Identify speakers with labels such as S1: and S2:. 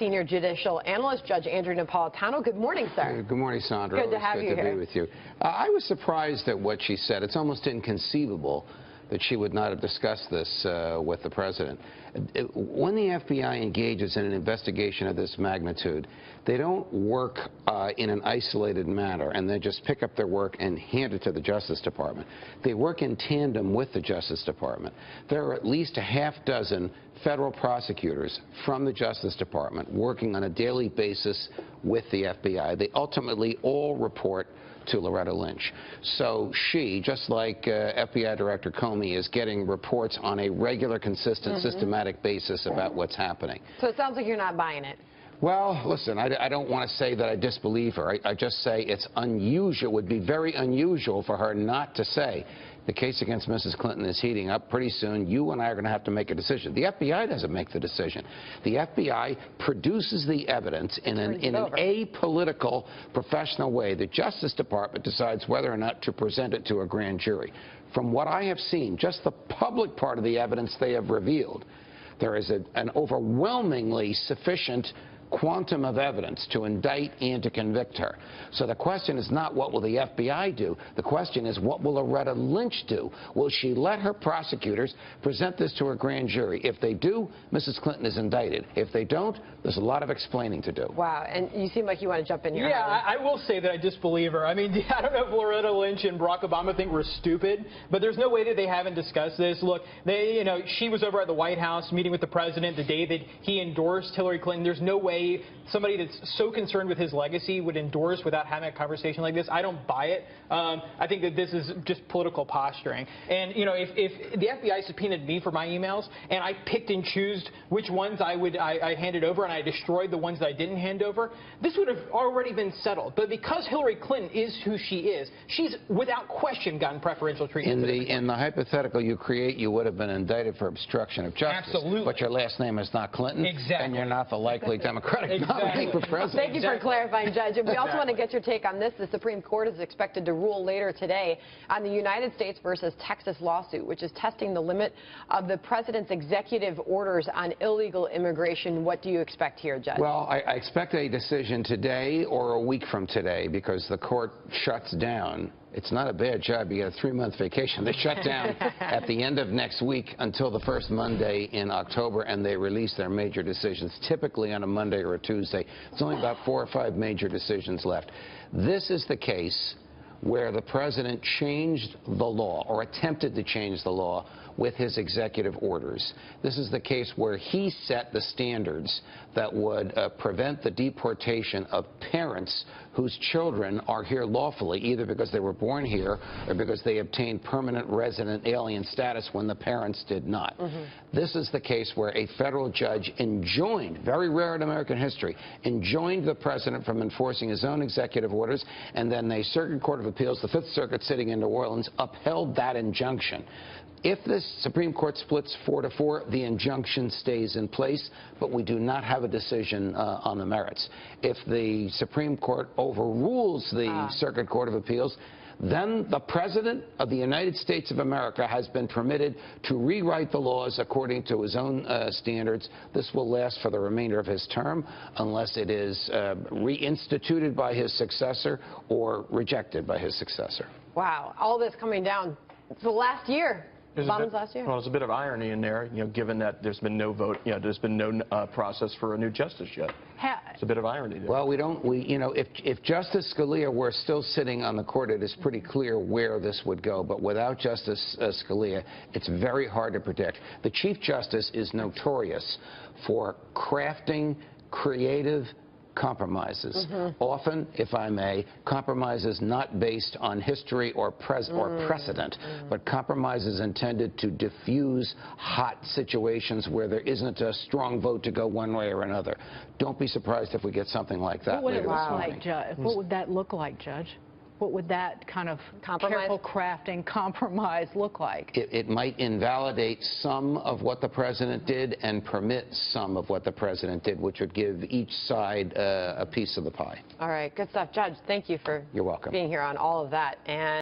S1: senior judicial analyst, Judge Andrew Napolitano. Good morning, sir.
S2: Good morning, Sandra.
S1: Good to have you here.
S2: Good to be with you. I was surprised at what she said. It's almost inconceivable that she would not have discussed this with the president. When the FBI engages in an investigation of this magnitude, they don't work in an isolated manner and then just pick up their work and hand it to the Justice Department. They work in tandem with the Justice Department. There are at least a half dozen federal prosecutors from the Justice Department working on a daily basis with the FBI. They ultimately all report to Loretta Lynch. So she, just like FBI Director Comey, is getting reports on a regular, consistent, systematic basis about what's happening.
S1: So it sounds like you're not buying it.
S2: Well, listen, I don't want to say that I disbelieve her. I just say it's unusual. It would be very unusual for her not to say the case against Mrs. Clinton is heating up. Pretty soon, you and I are going to have to make a decision. The FBI doesn't make the decision. The FBI produces the evidence in an apolitical, professional way. The Justice Department decides whether or not to present it to a grand jury. From what I have seen, just the public part of the evidence they have revealed, there is an overwhelmingly sufficient quantum of evidence to indict and to convict her. So the question is not what will the FBI do. The question is what will Loretta Lynch do? Will she let her prosecutors present this to a grand jury? If they do, Mrs. Clinton is indicted. If they don't, there's a lot of explaining to do.
S1: Wow, and you seem like you want to jump in here.
S3: Yeah, I will say that I disbelieve her. I mean, I don't know if Loretta Lynch and Barack Obama think we're stupid, but there's no way that they haven't discussed this. Look, she was over at the White House meeting with the president the day that he endorsed Hillary Clinton. There's no way somebody that's so concerned with his legacy would endorse without having a conversation like this. I don't buy it. I think that this is just political posturing. And, if the FBI subpoenaed me for my emails and I picked and chose which ones I handed over and I destroyed the ones that I didn't hand over, this would have already been settled. But because Hillary Clinton is who she is, she's without question gotten preferential treatment.
S2: In the hypothetical you create, you would have been indicted for obstruction of justice.
S3: Absolutely.
S2: But your last name is not Clinton.
S3: Exactly.
S2: And you're not the likely Democratic nominee for president.
S1: Thank you for clarifying, Judge. And we also want to get your take on this. The Supreme Court is expected to rule later today on the United States versus Texas lawsuit, which is testing the limit of the president's executive orders on illegal immigration. What do you expect here, Judge?
S2: Well, I expect a decision today or a week from today because the court shuts down. It's not a bad job. You get a 3-month vacation. They shut down at the end of next week until the first Monday in October, and they release their major decisions, typically on a Monday or a Tuesday. It's only about 4 or 5 major decisions left. This is the case where the president changed the law or attempted to change the law with his executive orders. This is the case where he set the standards that would prevent the deportation of parents whose children are here lawfully, either because they were born here or because they obtained permanent resident alien status when the parents did not. This is the case where a federal judge enjoined, very rare in American history, enjoined the president from enforcing his own executive orders, and then the Circuit Court of Appeals, the Fifth Circuit sitting in New Orleans, upheld that injunction. If this Supreme Court splits 4-4, the injunction stays in place, but we do not have a decision on the merits. If the Supreme Court overrules the Circuit Court of Appeals, then the President of the United States of America has been permitted to rewrite the laws according to his own standards. This will last for the remainder of his term unless it is reinstituted by his successor or rejected by his successor.
S1: Wow, all this coming down the last year. Obama's last year.
S4: Well, there's a bit of irony in there, given that there's been no vote, there's been no process for a new justice yet. It's a bit of irony there.
S2: Well, if Justice Scalia were still sitting on the court, it is pretty clear where this would go. But without Justice Scalia, it's very hard to predict. The Chief Justice is notorious for crafting creative compromises. Often, if I may, compromises not based on history or precedent, but compromises intended to diffuse hot situations where there isn't a strong vote to go one way or another. Don't be surprised if we get something like that.
S5: What would it look like, Judge? What would that look like, Judge? What would that kind of careful crafting compromise look like?
S2: It might invalidate some of what the president did and permit some of what the president did, which would give each side a piece of the pie.
S1: All right, good stuff. Judge, thank you for
S2: You're welcome.
S1: being here on all of that. And